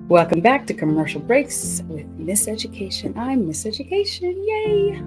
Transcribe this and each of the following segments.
Welcome back to Commercial Breaks with Miss Education. I'm Miss Education. Yay!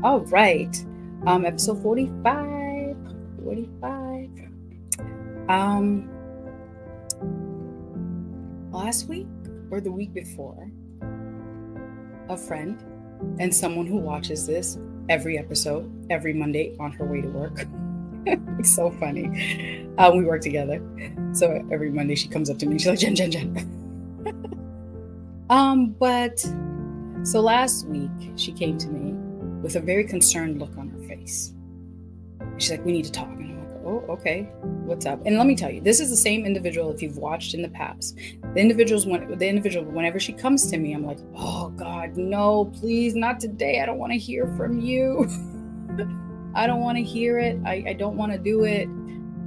All right. Episode 45. 45. Um, Last week or the week before, a friend and someone who watches this every episode, every Monday on her way to work. It's so funny. We work together. So every Monday she comes up to me. She's like, Jen. But so last week she came to me with a very concerned look on her face. She's like, we need to talk. And I'm like, oh, okay. What's up? And let me tell you, this is the same individual if you've watched in the past. The individual, whenever she comes to me, I'm like, oh God, no, please, not today. I don't want to hear from you. I don't want to hear it. I don't want to do it.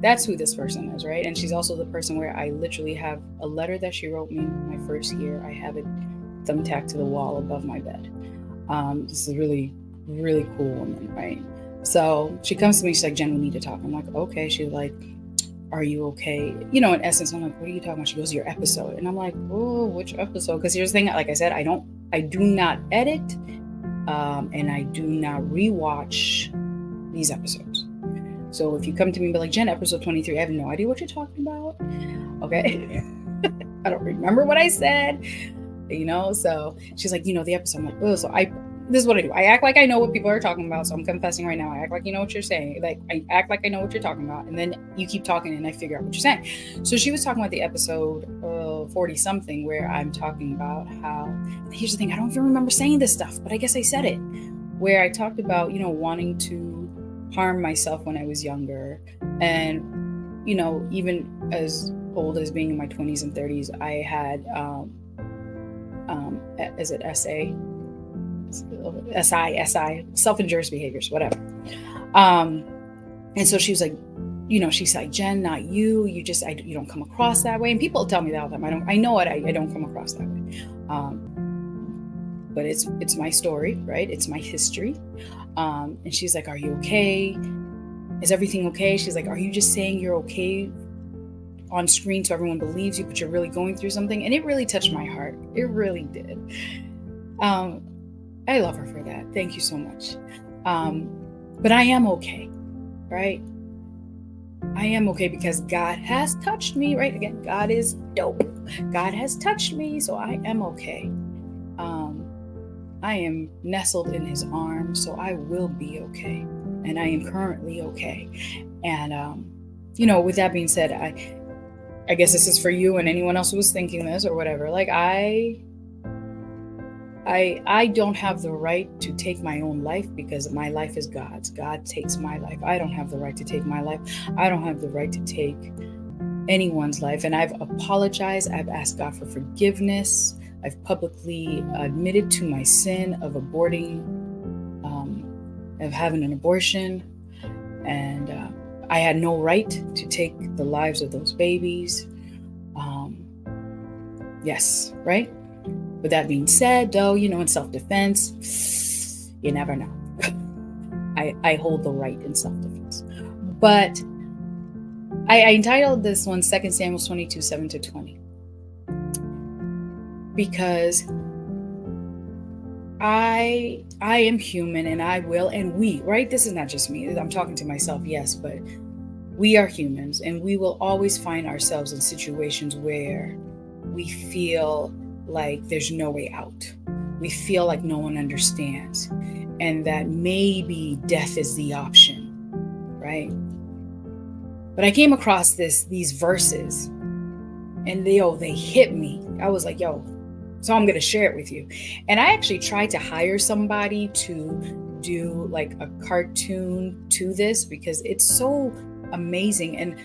That's who this person is, right? And she's also the person where I literally have a letter that she wrote me my first year. I have it thumbtacked to the wall above my bed. This is a really, really cool woman, right? So she comes to me, she's like, Jen, we need to talk. I'm like, okay. She's like, are you okay? You know, in essence, I'm like, what are you talking about? She goes, your episode. And I'm like, oh, which episode? Because here's the thing, like I said, I do not edit, and I do not rewatch these episodes. So if you come to me and be like, Jen, episode 23, I have no idea what you're talking about. Okay. I don't remember what I said, so she's like, the episode. I'm like, oh, this is what I do. I act like I know what people are talking about. So I'm confessing right now. I act like you know what you're saying. Like I act like I know what you're talking about. And then you keep talking and I figure out what you're saying. So she was talking about the episode 40 something where I'm talking about how, here's the thing. I don't even remember saying this stuff, but I guess I said it, where I talked about, wanting to harm myself when I was younger. And, even as old as being in my 20s and 30s, I had, is it SA? SI, self-injurious behaviors, whatever. And so she was like, she's like, Jen, not you. You don't come across that way. And people tell me that all the time. I know it. I don't come across that way. But it's my story, right? It's my history. And she's like, are you okay? Is everything okay? She's like, are you just saying you're okay on screen so everyone believes you, but you're really going through something? And it really touched my heart. It really did. I love her for that. Thank you so much. But I am okay, right? I am okay because God has touched me, right? Again, God is dope. God has touched me, so I am okay. I am nestled in his arms, so I will be okay. And I am currently okay. And, with that being said, I guess this is for you and anyone else who was thinking this or whatever. Like I don't have the right to take my own life because my life is God's. God takes my life. I don't have the right to take my life. I don't have the right to take anyone's life. And I've apologized. I've asked God for forgiveness. I've publicly admitted to my sin of aborting, of having an abortion. And I had no right to take the lives of those babies. Yes, right? With that being said, though, in self-defense, you never know. I hold the right in self-defense. But I entitled this one 2 Samuel 22, 7-20. Because I am human and I will, and we, right? This is not just me. I'm talking to myself, yes, but we are humans and we will always find ourselves in situations where we feel like there's no way out. We feel like no one understands and that maybe death is the option, right? But I came across these verses and they hit me. I was like, so I'm going to share it with you. And I actually tried to hire somebody to do like a cartoon to this because it's so amazing. And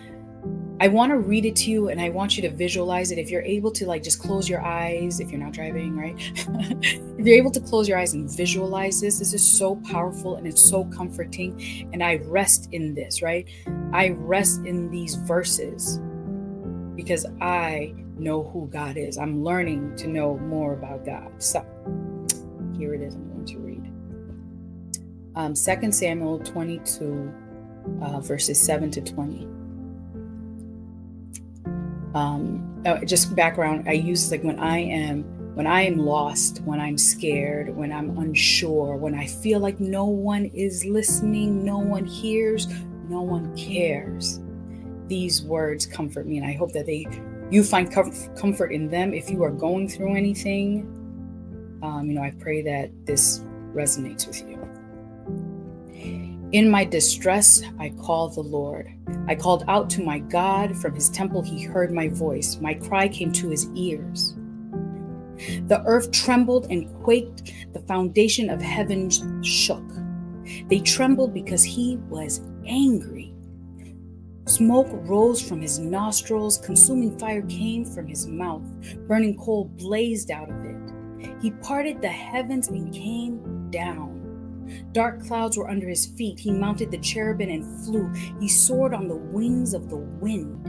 I want to read it to you and I want you to visualize it. If you're able to just close your eyes, if you're not driving, right? If you're able to close your eyes and visualize this is so powerful and it's so comforting. And I rest in this, right? I rest in these verses because I know who God is. I'm learning to know more about God. So here it is. I'm going to read 2 Samuel 22, verses 7-20. Just background, I use like when I am lost, when I'm scared, when I'm unsure, when I feel like no one is listening, no one hears, no one cares. These words comfort me, and I hope that you find comfort in them. If you are going through anything, I pray that this resonates with you. In my distress, I called the Lord. I called out to my God. From his temple, he heard my voice. My cry came to his ears. The earth trembled and quaked. The foundation of heaven shook. They trembled because he was angry. Smoke rose from his nostrils. Consuming fire came from his mouth. Burning coal blazed out of it. He parted the heavens and came down. Dark clouds were under his feet. He mounted the cherubim and flew. He soared on the wings of the wind.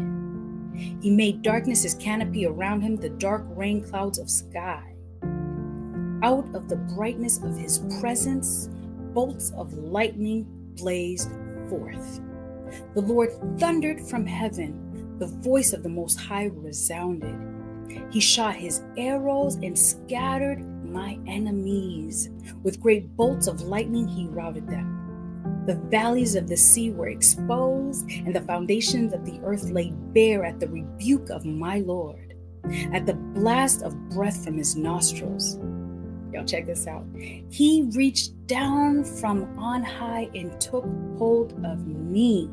He made darkness his canopy around him, the dark rain clouds of sky. Out of the brightness of his presence, bolts of lightning blazed forth. The Lord thundered from heaven. The voice of the Most High resounded. He shot his arrows and scattered my enemies. With great bolts of lightning, he routed them. The valleys of the sea were exposed, and the foundations of the earth laid bare at the rebuke of my Lord, at the blast of breath from his nostrils. Y'all check this out. He reached down from on high and took hold of me.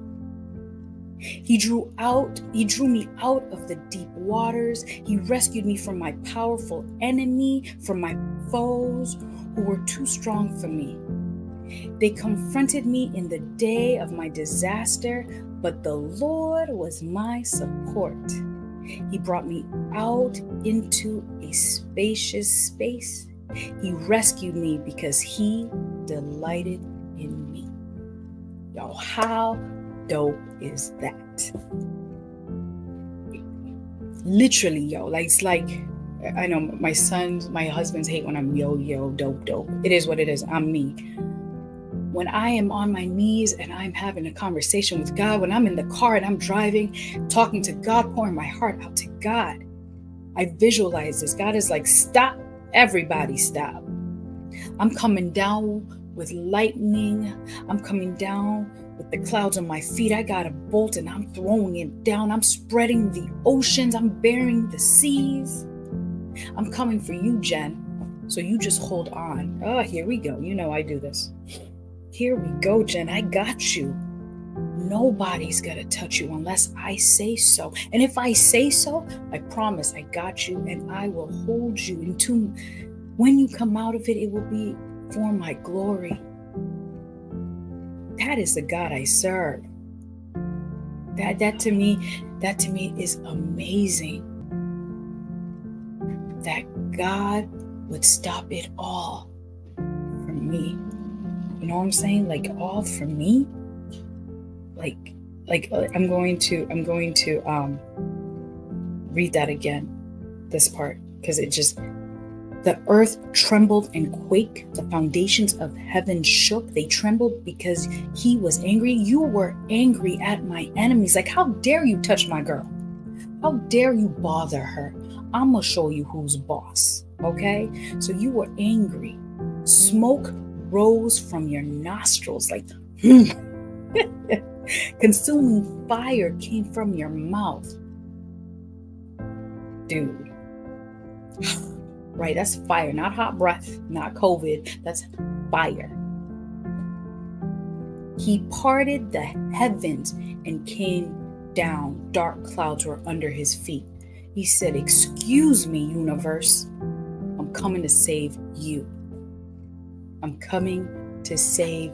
He drew me out of the deep waters. He rescued me from my powerful enemy, from my foes who were too strong for me. They confronted me in the day of my disaster, but the Lord was my support. He brought me out into a spacious space. He rescued me because he delighted in me. Yo, how dope is that? Literally, yo, like it's like, I know my husbands hate when I'm yo, dope. It is what it is. I'm me. When I am on my knees and I'm having a conversation with God, when I'm in the car and I'm driving, talking to God, pouring my heart out to God, I visualize this. God is like, stop, everybody stop. I'm coming down with lightning. I'm coming down with the clouds on my feet. I got a bolt and I'm throwing it down. I'm spreading the oceans. I'm bearing the seas. I'm coming for you, Jen. So you just hold on. Oh, here we go. You know I do this. Here we go, Jen. I got you. Nobody's going to touch you unless I say so. And if I say so, I promise I got you and I will hold you into. When you come out of it, it will be for my glory. That is the God I serve. That to me is amazing. That God would stop it all for me. You know what I'm saying? Like all for me. Like I'm going to read that again, this part, because it just, the earth trembled and quaked, the foundations of heaven shook. They trembled because he was angry. You were angry at my enemies. Like, how dare you touch my girl? How dare you bother her? I'm gonna show you who's boss. Okay? So you were angry. Smoke rose from your nostrils like consuming fire came from your mouth. Dude. Right, that's fire, not hot breath, not COVID. That's fire. He parted the heavens and came down. Dark clouds were under his feet. He said, "Excuse me, universe. I'm coming to save you. I'm coming to save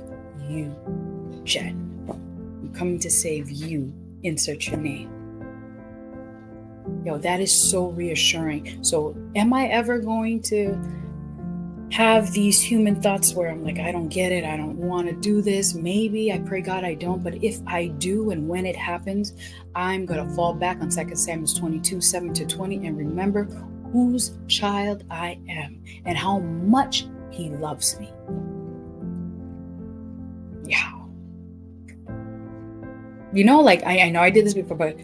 you, Jen. I'm coming to save you. Insert your name." Yo, that is so reassuring. So am I ever going to have these human thoughts where I'm like, I don't get it, I don't want to do this? Maybe. I pray God I don't. But if I do, and when it happens, I'm going to fall back on 2 Samuel 22, 7-20, and remember whose child I am and how much he loves me. Yeah. You know, like I know I did this before, but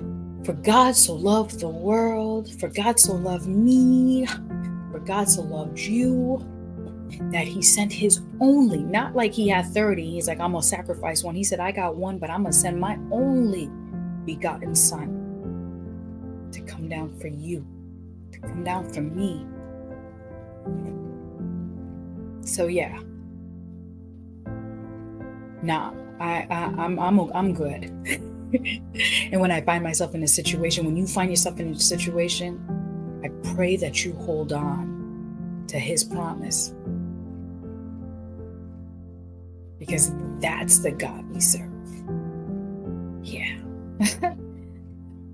For God so loved the world, for God so loved me, for God so loved you, that he sent his only, not like he had 30. He's like, I'm going to sacrifice one. He said, I got one, but I'm going to send my only begotten son to come down for you, to come down for me. So yeah. Nah, I'm good. And when I find myself in a situation, when you find yourself in a situation, I pray that you hold on to his promise. Because that's the God we serve. Yeah.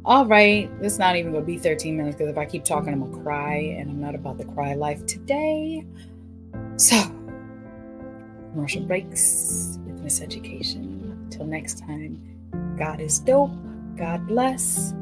All right. It's not even going to be 13 minutes because if I keep talking, I'm going to cry, and I'm not about the cry life today. So, commercial breaks with Miss Education. Till next time, God is dope. God bless.